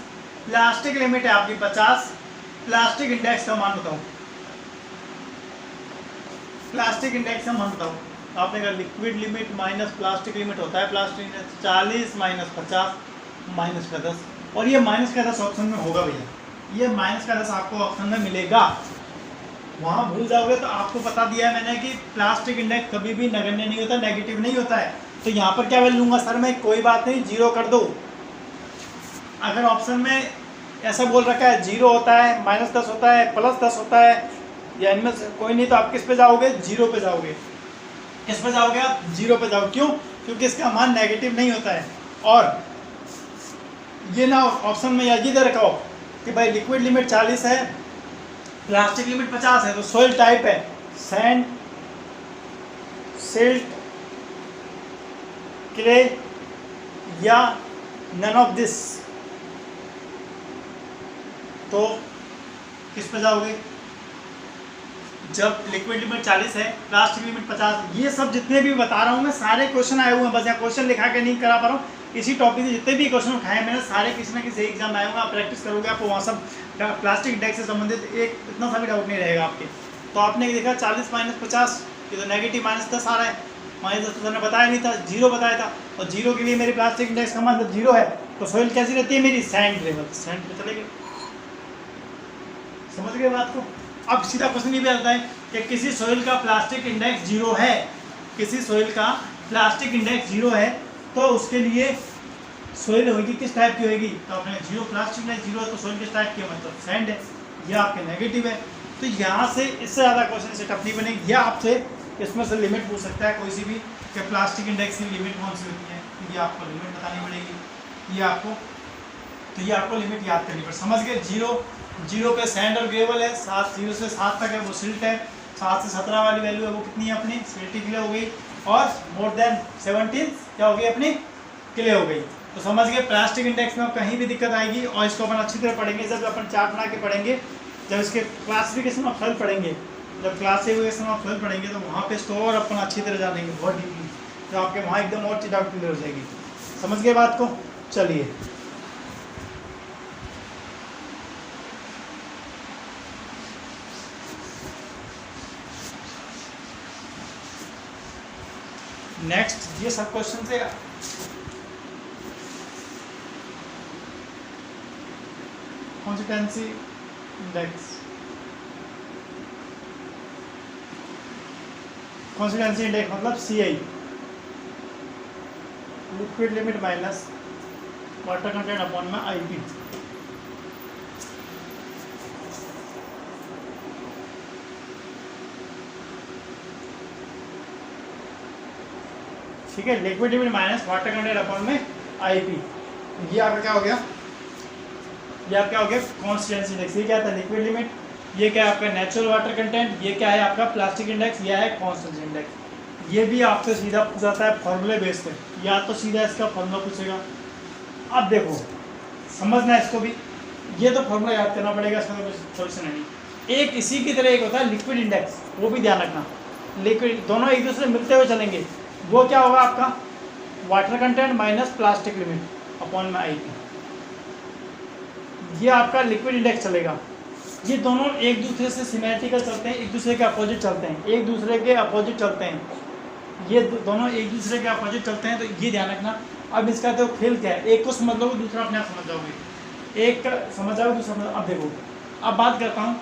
प्लास्टिक लिमिट है आपकी 50, प्लास्टिक इंडेक्स का मान बताओ, प्लास्टिक इंडेक्स का मान बताओ। आपने कहा liquid limit minus plastic limit होता है, प्लास्टिक इंडेक्स 40 माइनस 50 माइनस का 10, और ये माइनस का 10 ऑप्शन में होगा भैया, ये माइनस का 10 आपको ऑप्शन में मिलेगा, वहाँ भूल जाओगे तो आपको बता दिया है मैंने कि प्लास्टिक इंडेक्स कभी भी नगण्य नहीं होता, नेगेटिव नहीं होता है। तो यहाँ पर क्या वैल्यू लूँगा सर मैं, कोई बात नहीं, 0 कर दो। अगर ऑप्शन में ऐसा बोल रखा है 0 होता है, माइनस 10 होता है, प्लस 10 होता है, या इनमें से कोई नहीं, तो आप किस पे जाओगे, 0 पे जाओगे। किस पे जाओगे आप, 0 पे जाओ। क्यों, क्योंकि इसका मान नेगेटिव नहीं होता है। और ये ना ऑप्शन में ये दे रखा हो कि भाई लिक्विड लिमिट 40 है, प्लास्टिक लिमिट 50 है, तो सोइल टाइप है सैंड, सिल्ट, क्ले या नन ऑफ दिस, तो किस पे जाओगे, जब लिक्विड लिमिट 40 है, प्लास्टिक लिमिट 50, ये सब जितने भी बता रहा हूँ मैं, सारे क्वेश्चन आए हुए हैं, बस यहाँ क्वेश्चन लिखा के नहीं करा पा रहा हूँ। इसी टॉपिक से जितने भी क्वेश्चन उठाए मैंने, सारे किसी ना किसी एग्जाम में आए होंगे, आप प्रैक्टिस करोगे, आपको वहाँ सब प्लास्टिक इंडेक्स से संबंधित एक इतना सा भी डाउट नहीं रहेगा आपके। तो आपने देखा 40 माइनस 50, ये तो नेगेटिव माइनस 10 आ रहा है, माइनस 10 तो मैंने बताया नहीं था, 0 बताया था, और 0 के लिए मेरी प्लास्टिक इंडेक्स का मान जब 0 है, तो सोइल कैसी रहती है मेरी, सैंड ग्रेवल, सैंड पे चले गए। समझ गए बात को। अब सीधा क्वेश्चन ये भी आता है कि किसी सोइल का प्लास्टिक इंडेक्स 0 है, किसी सोइल का प्लास्टिक इंडेक्स 0 है, तो उसके लिए सोइल होगी किस टाइप की होगी, तो आपने 0 प्लास्टिक इंडेक्स 0 है, तो सोइल किस टाइप की है, मतलब सैंड है। ये आपके नेगेटिव है। तो यहाँ से इससे ज़्यादा क्वेश्चन से टफ नहीं बनेगी। या आपसे इसमें से लिमिट पूछ सकता है कोई सी भी कि प्लास्टिक इंडेक्स की लिमिट कौन सी होती है, ये आपको लिमिट बतानी पड़ेगी। ये आपको लिमिट याद करनी पड़ेगी। समझ गए। 0 पे सैंड और ग्रेवल है, 0 से 7 तक है वो सिल्ट है, 7 से 17 वाली वैल्यू है वो कितनी है अपनी सिल्टी क्ले हो गई, और मोर देन 17 क्या हो गई अपनी क्ले हो गई। तो समझ गए प्लास्टिक इंडेक्स में अब कहीं भी दिक्कत आएगी, और इसको अपन अच्छी तरह पढ़ेंगे जब अपन चार्ट बना के पढ़ेंगे, जब इसके क्लासिफिकेशन ऑफ सेल पढ़ेंगे, जब क्लासिफिकेशन ऑफ सेल पढ़ेंगे तो वहाँ पे स्टोर अपन अच्छी तरह जानेंगे बहुत डीपली, तो आपके वहाँ एकदम और चीज़ क्लियर हो जाएगी। समझ गए बात को। चलिए नेक्स्ट ये सब क्वेश्चन से कंसिस्टेंसी इंडेक्स, कंसिस्टेंसी इंडेक्स मतलब CI, liquid limit minus water content upon में IP। ठीक है, liquid limit minus water content upon में IP। ये आपका क्या हो गया, ये आपका क्या हो गया कॉन्स्टिट्यूएंसी इंडेक्स। ये क्या था लिक्विड लिमिट, ये क्या है आपका नेचुरल वाटर कंटेंट, ये क्या है आपका प्लास्टिक इंडेक्स, ये है कॉन्स्टिट्यूएंसी इंडेक्स। ये भी आपसे सीधा पूछ जाता है फॉर्मूले बेस पे, या तो सीधा इसका फॉर्मूला पूछेगा। अब देखो समझना इसको भी, ये तो फॉर्मूला याद करना पड़ेगा, इसका तो सोल्यूशन नहीं। एक इसी की तरह एक होता है लिक्विड इंडेक्स, वो भी ध्यान रखना। लिक्विड दोनों एक दूसरे से मिलते हुए चलेंगे, वो क्या होगा आपका water content minus plastic limit upon में IP। ये आपका लिक्विड इंडेक्स चलेगा। ये दोनों एक दूसरे से सिमेट्रिकल चलते हैं, एक दूसरे के अपोजिट चलते हैं, एक दूसरे के अपोजिट चलते हैं, ये दोनों एक दूसरे के अपोजिट चलते हैं, तो ये ध्यान रखना। अब इसका तो खेल क्या है, एक को समझ लोगे दूसरा अपने आप समझ जाओगे, एक का समझ जाओगे दूसरा समझ। अब देखो अब बात करता हूँ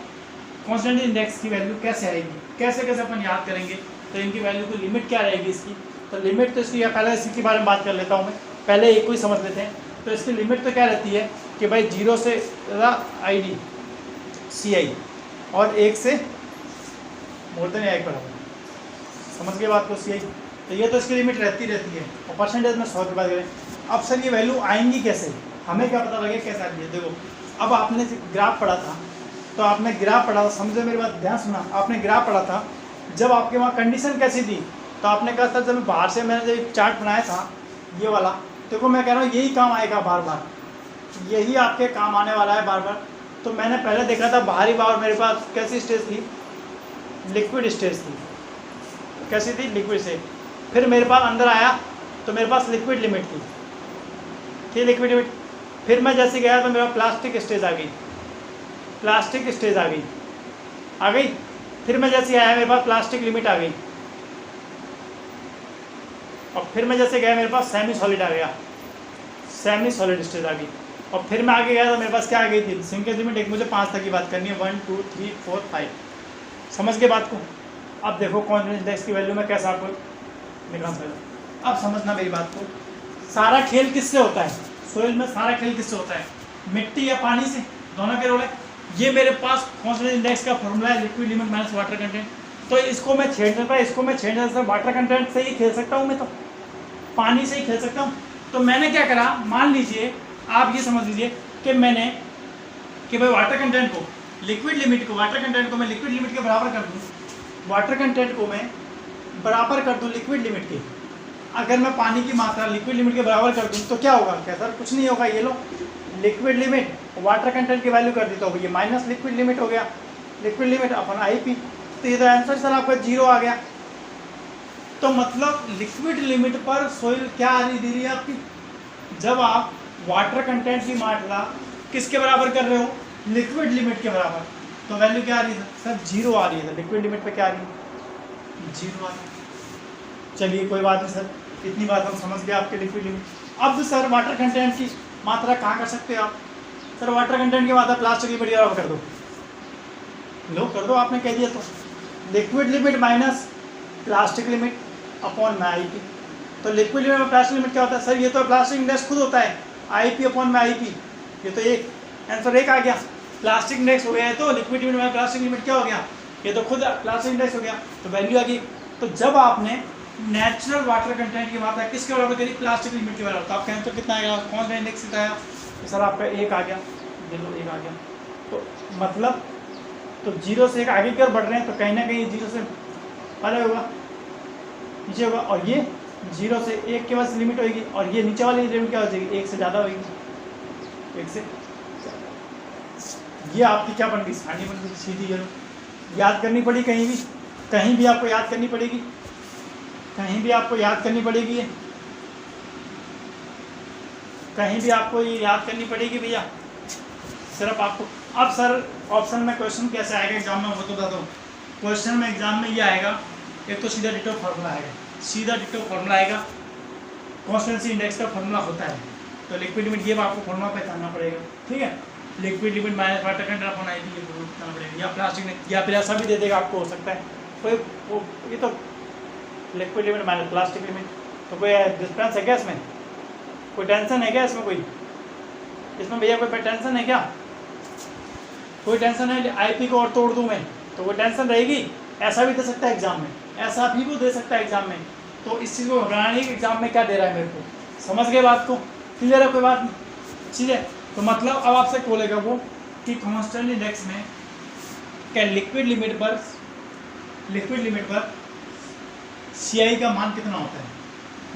कॉन्स्टेंट इंडेक्स की वैल्यू कैसे आएगी, कैसे कैसे अपन याद करेंगे, तो इनकी वैल्यू की लिमिट क्या रहेगी इसकी। तो लिमिट तो इसकी पहले इसी के बारे में बात कर लेता हूँ मैं, पहले एक को ही समझ लेते हैं। तो इसकी लिमिट तो क्या रहती है कि भाई 0 से ID CI और 1 से मोर देन या 1 बराबर। समझ गए बात को CI। तो ये तो इसकी लिमिट रहती है, और परसेंटेज में 100 की बात करें। अब सर ये वैल्यू आएंगी कैसे, हमें क्या पता लगे कैसे आएंगी। देखो अब आपने ग्राफ पढ़ा था, तो आपने ग्राफ पढ़ा था, समझे मेरी बात, ध्यान सुना, आपने ग्राफ पढ़ा था। जब आपके वहाँ कंडीशन कैसी थी, तो आपने कहा था जब बाहर से मैंने जब चार्ट बनाया था ये वाला, देखो मैं कह रहा हूँ यही काम आएगा बार बार, यही आपके काम आने वाला है बार बार। तो मैंने पहले देखा था बाहरी बार मेरे पास कैसी स्टेज थी, लिक्विड स्टेज थी, कैसी थी लिक्विड से। फिर मेरे पास अंदर आया तो मेरे पास लिक्विड लिमिट थी लिक्विड लिमिट। फिर मैं जैसे गया तो मेरा प्लास्टिक स्टेज आ गई, प्लास्टिक स्टेज आ गई। फिर मैं जैसे आया मेरे पास प्लास्टिक लिमिट आ गई, और फिर मैं जैसे गया मेरे पास सेमी सॉलिड आ गया, सेमी सॉलिड स्टेज आ गई। और फिर मैं आगे गया तो मेरे पास क्या आ गई थी सिंगल लिमिट। एक मुझे 5 तक की बात करनी है, 1 2 3 4 5। समझ के बात को। अब देखो कॉन्फिडेंस इंडेक्स की वैल्यू में कैसा आपको निकाल सकता। अब समझना मेरी बात को, सारा खेल किससे होता है सोइल में, सारा खेल किससे होता है, मिट्टी या पानी से, दोनों के रोल है। ये मेरे पास कॉन्फिडेंस इंडेक्स का फॉर्मूला है liquid limit minus water content. तो इसको मैं छेड़ सकता, इसको मैं छेड़ सकता, वाटर कंटेंट से ही खेल सकता हूँ मैं, तो पानी से ही खेल सकता हूँ। तो मैंने क्या करा, मान लीजिए आप ये समझ लीजिए कि मैंने कि भाई वाटर कंटेंट को लिक्विड लिमिट को, वाटर कंटेंट को मैं लिक्विड लिमिट के बराबर कर दूँ, वाटर कंटेंट को मैं बराबर कर दूँ लिक्विड लिमिट के। अगर मैं पानी की मात्रा लिक्विड लिमिट के बराबर कर दूँ तो क्या होगा, क्या सर कुछ नहीं होगा। ये लो लिक्विड लिमिट वाटर कंटेंट की वैल्यू कर दी तो ये माइनस लिक्विड लिमिट हो गया, लिक्विड लिमिट अपन IP। तो ये तो आंसर सर आपका 0 आ गया। तो मतलब लिक्विड लिमिट पर सोइल क्या आ रही दे रही है आपकी, जब आप वाटर कंटेंट की मात्रा किसके बराबर कर रहे हो, लिक्विड लिमिट के बराबर, तो वैल्यू क्या आ रही है सर 0 आ रही है। लिक्विड लिमिट पे क्या आ रही है 0 आ रही है। चलिए कोई बात नहीं सर, इतनी बात हम समझ गए आपके लिक्विड लिमिट। अब सर वाटर कंटेंट की मात्रा कहाँ कर सकते हो आप, सर वाटर कंटेंट की मात्रा प्लास्टिक लिमिट के बराबर कर दो, लो कर दो, आपने कह दिया। तो liquid limit minus plastic limit upon में IP। तो लिक्विड लिमिट में प्लास्टिक लिमिट क्या होता है सर, ये तो प्लास्टिक इंडेक्स खुद होता है IP अपॉन में IP। ये तो एक आंसर 1 आ गया। प्लास्टिक इंडेक्स हो गया है तो liquid limit minus plastic limit क्या हो गया, ये तो खुद प्लास्टिक इंडेक्स हो गया, तो वैल्यू आ गई। तो जब आपने नेचुरल वाटर कंटेंट की मात्रा किसके बराबर करी, प्लास्टिक लिमिट के बराबर, तो आपका आंसर कितना आएगा, कौन सा इंडेक्स आया, तो सर आपका 1 आ गया, देखो 1 आ गया। तो मतलब तो 0 से 1 आगे की ओर बढ़ रहे हैं, तो कहीं ना कहीं 0 से अलग होगा, नीचे होगा, और ये 0 से 1 के पास लिमिट होगी, और ये नीचे वाली लिमिट क्या हो जाएगी, 1 से ज़्यादा होगी, 1 से। ये आपकी क्या बन गई, सारणी बन गई सीधी, याद करनी पड़ी, कहीं भी आपको याद करनी पड़ेगी, कहीं भी आपको याद करनी पड़ेगी, कहीं भी आपको ये याद करनी पड़ेगी भैया, सिर्फ आपको। अब सर ऑप्शन में क्वेश्चन कैसे आएगा एग्जाम में, वो तो बता दो। क्वेश्चन में एग्जाम में ये आएगा, एक तो सीधा डिटो फार्मूला आएगा, सीधा डिटो फार्मूला आएगा, कॉन्स्टेंसी इंडेक्स का फार्मूला होता है, तो लिक्विड लिमिट ये आपको फार्मूला पहचानना पड़ेगा, ठीक है। Liquid limit minus water content upon IP, ये बताना पड़ेगा, या प्लास्टिक ने, या फिर ऐसा भी दे देगा आपको, हो सकता है कोई ये तो liquid limit minus plastic limit, तो कोई डिफरेंस है क्या इसमें, कोई टेंशन है क्या इसमें, कोई इसमें भैया कोई टेंशन है क्या, कोई टेंशन है, आईपी को और तोड़ दूं मैं तो कोई टेंशन रहेगी, ऐसा भी दे सकता है एग्जाम में, ऐसा भी वो दे सकता है एग्जाम में, तो इस चीज़ को घबराने की एग्जाम में क्या दे रहा है मेरे को, समझ गए बात को, क्लियर है, कोई बात नहीं, ठीक है। तो मतलब अब आपसे बोलेगा वो कि कांस्टेंट इंडेक्स में क्या लिक्विड लिमिट पर सीआई का मान कितना होता है,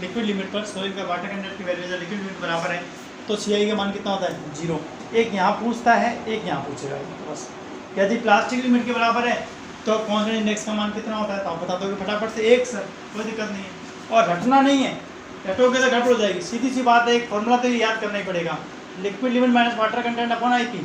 लिक्विड लिमिट पर सॉइल का वाटर कंटेंट की वैल्यू जब लिक्विड लिमिट बराबर है तो सीआई का मान कितना होता है, 0। एक यहाँ पूछता है, एक यहाँ पूछेगा, बस। यदि प्लास्टिक लिमिट के बराबर है तो कांस्टेंट इंडेक्स का मान कितना होता है, तो आप बता दोगे फटाफट से, 1 सर, कोई दिक्कत नहीं है, और रटना नहीं है, रटोगे तो गड़बड़ हो जाएगी, सीधी सी बात है, एक फॉर्मूला तो याद करना ही पड़ेगा, liquid limit minus water content upon IP,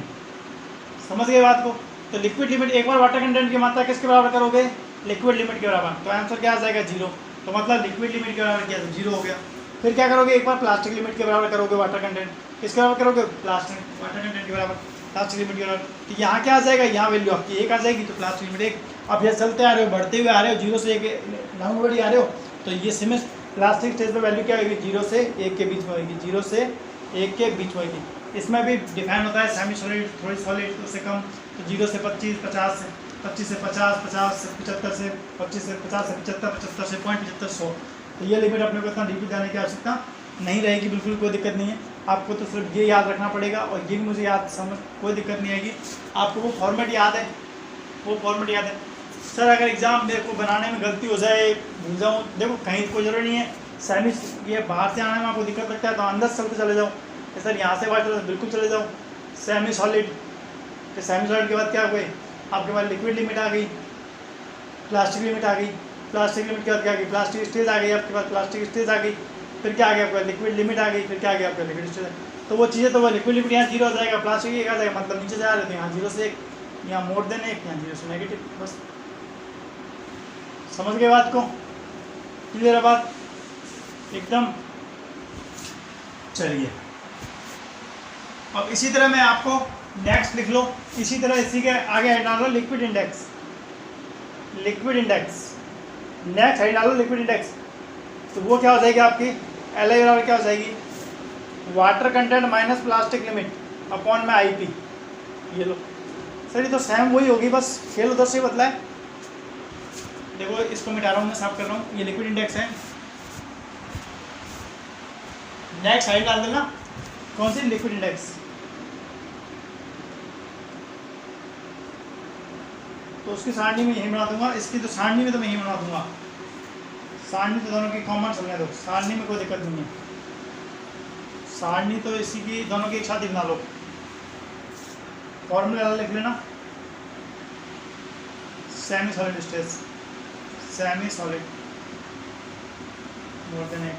समझ गए बात को। तो लिक्विड लिमिट, एक बार वाटर कंटेंट की मात्रा किसके बराबर करोगे, लिक्विड लिमिट के बराबर, तो आंसर क्या आ जाएगा, 0। तो मतलब लिक्विड लिमिट के बराबर क्या है, 0 हो गया। फिर क्या करोगे, एक बार प्लास्टिक लिमिट के बराबर करोगे वाटर कंटेंट, किसके बराबर करोगे, प्लास्टिक वाटर कंटेंट के बराबर, प्लास्टिक लिमिट के बराबर, तो यहाँ क्या आ जाएगा, यहाँ वैल्यू आपकी 1 आ जाएगी, तो प्लास्टिक लिमिट 1। अब ये चलते आ रहे हो, बढ़ते हुए आ रहे हो, 0 से 1 डाउनवर्ड आ रहे हो, तो ये सेम प्लास्टिक स्टेज पर वैल्यू क्या होगी, 0 से 1 के बीच में होगी, 0 से 1 के बीच में होगी। इसमें भी डिफाइन होता है सेमी सॉलिड, थोड़ी सॉलिड उससे कम, तो 0 से 25, 50 से 25 से 50, 50 से 75 से 25 से 50 से 75, 75 से 0.75, 100, तो ये लिमिट अपने को इतना डीपली जाने की आवश्यकता नहीं रहेगी, बिल्कुल कोई दिक्कत नहीं है। आपको तो सिर्फ ये याद रखना पड़ेगा, और ये भी मुझे याद समझ, कोई दिक्कत नहीं आएगी। आपको वो फॉर्मेट याद है, वो फॉर्मेट याद है। सर अगर एग्ज़ाम मेरे को बनाने में गलती हो जाए, भूल जाऊँ, देखो कहीं कोई ज़रूरी नहीं है, सेमी ये बाहर से आने में आपको दिक्कत लगता है तो अंदर चलते चले जाओ, सर यहाँ से बाहर चलो बिल्कुल चले जाओ, सेमी सॉलिड, फिर सेमी सॉलिड के बाद क्या हो गई, आपके पास लिक्विड लिमिट आ गई, प्लास्टिक लिमिट आ गई, प्लास्टिक लिमिट के बाद क्या आ गई, प्लास्टिक स्टेज आ गई, आपके पास प्लास्टिक स्टेज आ गई, फिर क्या आ गया आपका लिक्विड लिमिट आ गई, फिर क्या आ गया आपका लिक्विड स्टेज। तो वो चीज़ें, तो वो लिक्विड लिमिट यहाँ 0 हो जाएगा, प्लास्टिक 1 आ जाएगा, मतलब नीचे जा रहे थे, यहाँ 0 से 1, यहाँ मोर देन 1, यहाँ 0 से नेगेटिव, बस समझ गए बात को, क्लियर है बात एकदम। चलिए अब इसी तरह मैं आपको नेक्स्ट लिख लो, इसी तरह इसी के आगे हेड डाल लो liquid index, liquid index next head डाल लो लिक्विड इंडेक्स, तो वो क्या हो जाएगी आपकी, एल आई बराबर क्या हो जाएगी, water content minus plastic limit upon में आईपी। ये लो सर, ये तो सेम वही होगी, बस खेल उधर से बदला है। देखो इसको मिटा रहा हूँ मैं, साफ कर रहा हूँ, ये लिक्विड इंडेक्स है, नेक्स्ट साइड डाल देना, कौन सी, लिक्विड इंडेक्स, तो उसकी सारणी में यही बना दूंगा, इसकी तो सारणी में तो मैं यही बना दूंगा, सारणी तो दोनों की कॉमन समझने दो, सारणी में कोई दिक्कत नहीं है, सारणी तो इसी की दोनों की एक साथ ही बना लो, फॉर्मूला लिख लेना, semi solid stage, semi solid more than 1।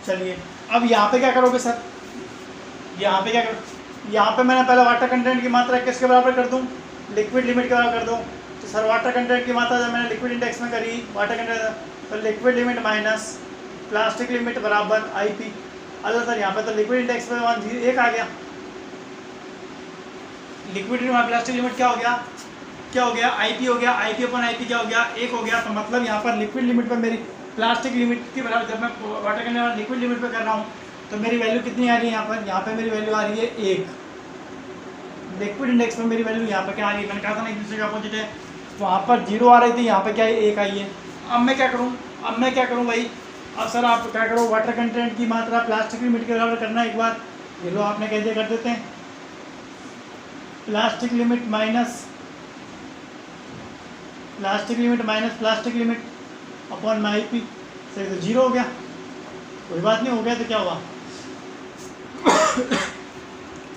चलिए अब यहाँ पे क्या करोगे सर, यहाँ पे क्या करो, यहाँ पे मैंने पहले वाटर कंटेंट की मात्रा किसके बराबर कर दूँ, लिक्विड लिमिट के बराबर कर दूँ, तो सर वाटर कंटेंट की मात्रा जब मैंने लिक्विड इंडेक्स में करी, वाटर कंटेंट, तो liquid limit minus plastic limit बराबर आईपी। अच्छा सर यहाँ पे तो लिक्विड इंडेक्स पे 1 आ गया, लिक्विड लिमिट प्लास्टिक लिमिट क्या हो गया, क्या हो गया, आईपी हो गया, आईपी अपन आईपी क्या हो गया, 1 हो गया। तो मतलब यहाँ पर लिक्विड लिमिट पर मेरी प्लास्टिक लिमिट के बराबर, जब मैं वाटर कंटेंट लिक्विड लिमिट पर कर रहा हूँ तो मेरी वैल्यू कितनी आ रही है, यहाँ पे मेरी वैल्यू आ रही है 1, लिक्विड इंडेक्स में मेरी वैल्यू यहाँ पे क्या आ रही है, मैंने कहा था ना एक दूसरे के अपोजिट है, वहाँ पर 0 आ रही थी, यहाँ पे क्या है 1 आई है। अब मैं क्या करूँ भाई, अब सर आप क्या करो, वाटर कंटेंट की मात्रा प्लास्टिक लिमिट के बराबर करना है एक बार, ये लो आपने कैसे कर देते हैं, plastic limit minus plastic limit upon my P से तो 0 हो गया, कोई बात नहीं, हो गया तो क्या हुआ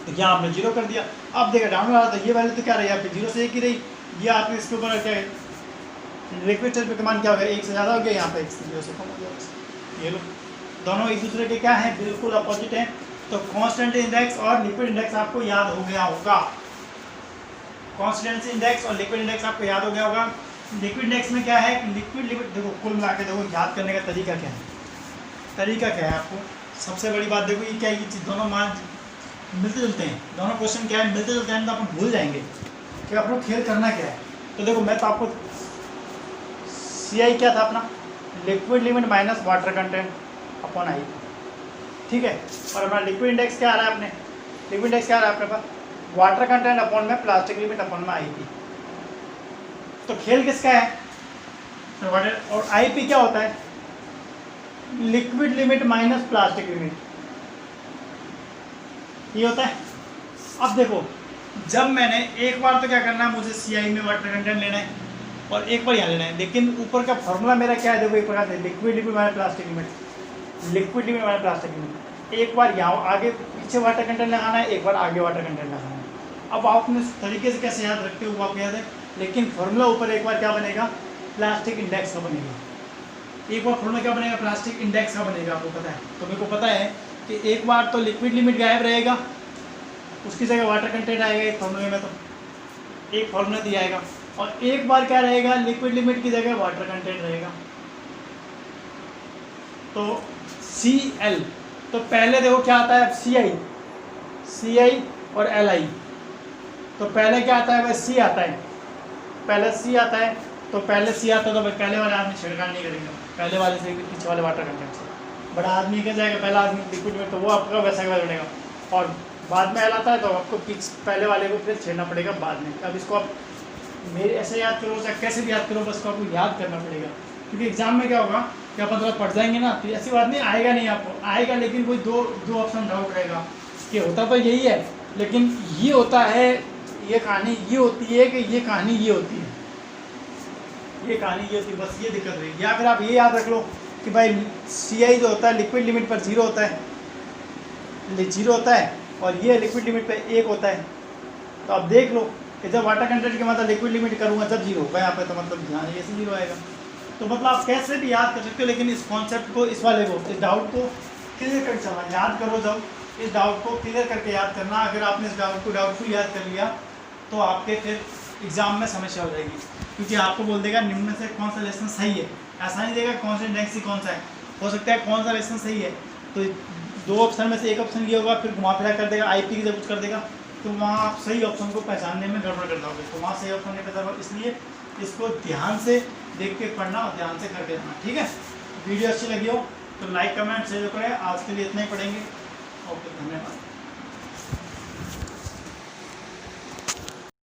तो क्या आपने 0 कर दिया। अब देखा डाउन रहा था, ये वैल्यू तो क्या रही आपकी 0 से 1 ही रही, ये आपके इसके ऊपर क्या है लिक्विड स्टेट का मान क्या हो गया 1 से ज़्यादा हो गया, यहाँ पे 1 से 0 से कम हो गया। ये लो दोनों एक दूसरे के क्या है, बिल्कुल अपोजिट है। तो कांस्टेंट इंडेक्स और लिक्विड इंडेक्स आपको याद हो गया होगा, कांस्टेंट इंडेक्स और लिक्विड इंडेक्स आपको याद हो गया होगा। लिक्विड इंडेक्स में क्या है, लिक्विड लिमिट देखो कुल मिला के देखो याद करने का तरीका क्या है, आपको सबसे बड़ी बात देखो ये क्या है, ये चीज़ दोनों मान मिलते जुलते हैं, दोनों क्वेश्चन क्या है मिलते जुलते हैं, तो अपन भूल जाएंगे कि आपको खेल करना क्या है। तो देखो मैं तो आपको CI क्या था अपना, liquid limit minus water content upon I, ठीक है। और हमारा लिक्विड इंडेक्स क्या आ रहा है अपने, लिक्विड इंडेक्स क्या आ रहा है अपने पास, वाटर कंटेंट अपॉन में प्लास्टिक लिमिट अपॉन में IP। तो खेल किसका है, तो वाटर और IP क्या होता है, liquid limit minus plastic limit, ये होता है। अब देखो जब मैंने एक बार तो क्या करना है, मुझे CI में वाटर कंटेंट लेना है और एक बार यहाँ लेना है, लेकिन ऊपर का फॉर्मूला मेरा क्या है देखो एक प्रकार से liquid limit minus plastic limit, एक बार यहाँ आगे पीछे वाटर कंटेंट लगाना है, एक बार आगे वाटर कंटेंट लगाना है। अब आपने इस तरीके से कैसे याद रखते हो वो आपको याद है, लेकिन फॉर्मूला ऊपर एक बार क्या बनेगा, प्लास्टिक इंडेक्स का बनेगा, एक बार फॉर्मूला क्या बनेगा, प्लास्टिक इंडेक्स का बनेगा, आपको पता है। तो मेरे को पता है कि एक बार तो लिक्विड लिमिट गायब रहेगा, उसकी जगह वाटर कंटेंट आएगा एक फॉर्मूले में, तो एक फॉर्मूला दिया आएगा, और एक बार क्या रहेगा, लिक्विड लिमिट की जगह वाटर कंटेंट रहेगा। तो Cl, तो पहले देखो क्या आता है CI और Li, तो पहले क्या आता है भाई C आता है, पहले C आता है, तो पहले C आता है तो भाई पहले वाले आदमी छिड़काव नहीं करेंगे, पहले वाले से पीछे वाले वाटर कंटेंट से बड़ा आदमी क्या जाएगा, पहला आदमी लिक्विड में, तो वो आपका वैसा का बनेगा, और बाद में L आता है तो आपको पहले वाले को फिर छेड़ना पड़ेगा बाद में। अब इसको आप मेरे ऐसे याद करो चाहे कैसे भी याद करो, बस को आपको याद करना पड़ेगा, क्योंकि एग्जाम में क्या होगा कि अपन थोड़ा पढ़ जाएंगे ना, तो ऐसी बात नहीं आएगा नहीं, आपको आएगा लेकिन कोई दो ऑप्शन डाउट रहेगा कि होता तो यही है, लेकिन ये होता है, ये कहानी ये होती है कि ये कहानी ये होती है, ये कहानी ये होती है, बस ये दिक्कत रहेगी। या फिर आप ये याद रख लो कि भाई CI जो होता है लिक्विड लिमिट पर 0 होता है, 0 होता है, और ये लिक्विड लिमिट पे 1 होता है। तो आप देख लो कि जब वाटर कंटेंट के मतलब लिक्विड लिमिट करूँगा जब 0 होगा यहाँ पे, तो मतलब ध्यान ये से 0 आएगा। तो मतलब आप कैसे भी याद कर सकते हो, लेकिन इस कॉन्सेप्ट को, इस वाले को, इस डाउट को क्लियर कर चलना, याद करो जब इस डाउट को क्लियर करके याद करना। अगर आपने इस डाउट को डाउटफुल याद कर लिया तो आपके फिर एग्जाम में समस्या हो जाएगी, क्योंकि आपको बोल देगा निम्न में से कौन सा लेसन सही है, ऐसा नहीं देगा कौन सा इंडेक्स ही कौन सा है, हो सकता है कौन सा लेसन सही है, तो 2 ऑप्शन में से एक ऑप्शन ये होगा, फिर घुमा फिरा कर देगा, IP की जब कुछ कर देगा, तो वहाँ आप सही ऑप्शन को पहचानने में गड़बड़ कर जाओगे, तो वहाँ सही ऑप्शन नहीं पता होगा। इसलिए इसको ध्यान से देख के पढ़ना और ध्यान से करके जाना, ठीक है। वीडियो अच्छी लगी हो तो लाइक कमेंट शेयर करें। आज के लिए इतना ही पढ़ेंगे। ओके, धन्यवाद।